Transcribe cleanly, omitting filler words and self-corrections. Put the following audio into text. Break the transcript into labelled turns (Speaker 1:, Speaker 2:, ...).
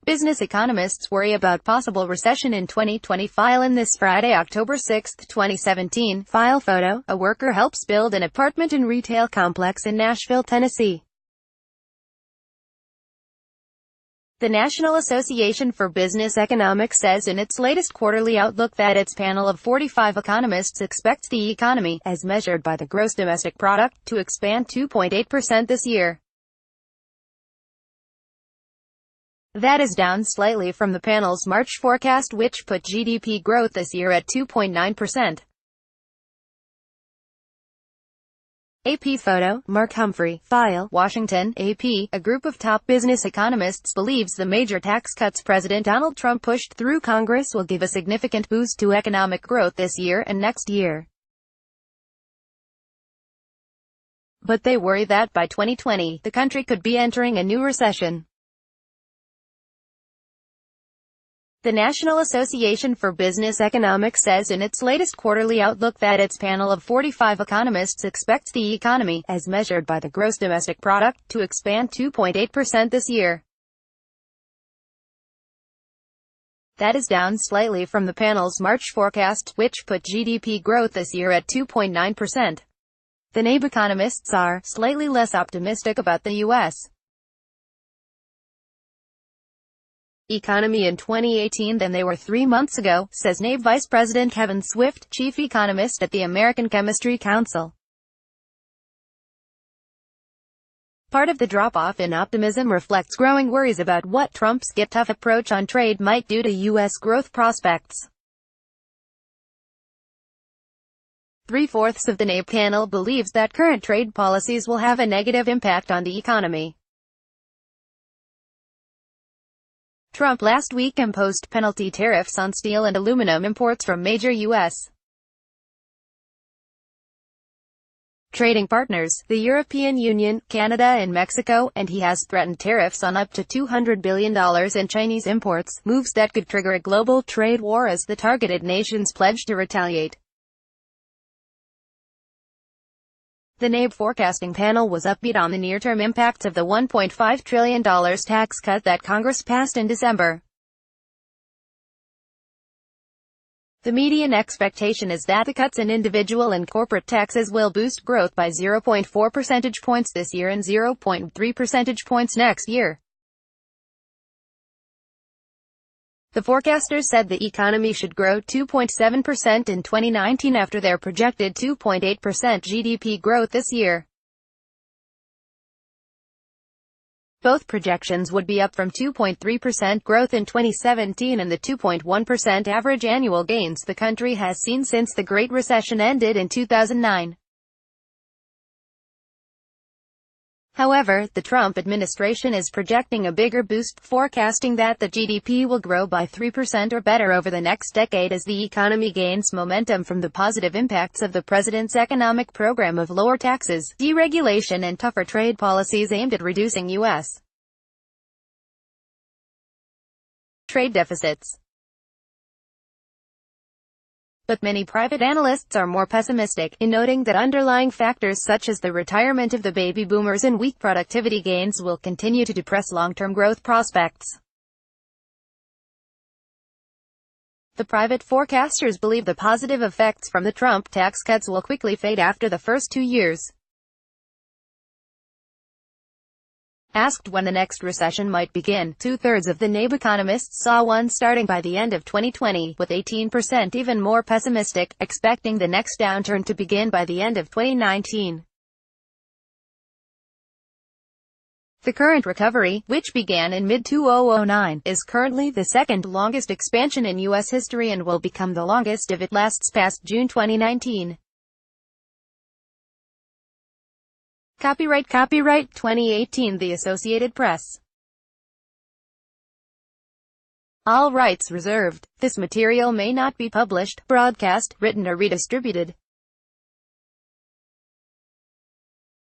Speaker 1: Business economists worry about possible recession in 2020. File in this Friday, October 6, 2017. File photo. A worker helps build an apartment and retail complex in Nashville, Tennessee. The National Association for Business Economics says in its latest quarterly outlook that its panel of 45 economists expects the economy, as measured by the gross domestic product, to expand 2.8% this year. That is down slightly from the panel's March forecast, which put GDP growth this year at 2.9%. AP photo. Mark Humphrey. File. Washington, AP. A group of top business economists believes the major tax cuts President Donald Trump pushed through Congress will give a significant boost to economic growth this year and next year. But they worry that by 2020, the country could be entering a new recession. The National Association for Business Economics says in its latest quarterly outlook that its panel of 45 economists expects the economy, as measured by the gross domestic product, to expand 2.8% this year. That is down slightly from the panel's March forecast, which put GDP growth this year at 2.9%. The NABE economists are slightly less optimistic about the U.S. economy in 2018 than they were 3 months ago, says NABE Vice President Kevin Swift, chief economist at the American Chemistry Council. Part of the drop-off in optimism reflects growing worries about what Trump's get-tough approach on trade might do to U.S. growth prospects. 3/4 of the NABE panel believes that current trade policies will have a negative impact on the economy. Trump last week imposed penalty tariffs on steel and aluminum imports from major U.S. trading partners, the European Union, Canada and Mexico, and he has threatened tariffs on up to $200 billion in Chinese imports, moves that could trigger a global trade war as the targeted nations pledge to retaliate. The NABE forecasting panel was upbeat on the near-term impacts of the $1.5 trillion tax cut that Congress passed in December. The median expectation is that the cuts in individual and corporate taxes will boost growth by 0.4 percentage points this year and 0.3 percentage points next year. The forecasters said the economy should grow 2.7% in 2019 after their projected 2.8% GDP growth this year. Both projections would be up from 2.3% growth in 2017 and the 2.1% average annual gains the country has seen since the Great Recession ended in 2009. However, the Trump administration is projecting a bigger boost, forecasting that the GDP will grow by 3% or better over the next decade as the economy gains momentum from the positive impacts of the president's economic program of lower taxes, deregulation and tougher trade policies aimed at reducing U.S. trade deficits. But many private analysts are more pessimistic, in noting that underlying factors such as the retirement of the baby boomers and weak productivity gains will continue to depress long-term growth prospects. The private forecasters believe the positive effects from the Trump tax cuts will quickly fade after the first 2 years. Asked when the next recession might begin, 2/3 of the NABE economists saw one starting by the end of 2020, with 18% even more pessimistic, expecting the next downturn to begin by the end of 2019. The current recovery, which began in mid-2009, is currently the second longest expansion in U.S. history and will become the longest if it lasts past June 2019. Copyright 2018 The Associated Press. All rights reserved. This material may not be published, broadcast, written or redistributed.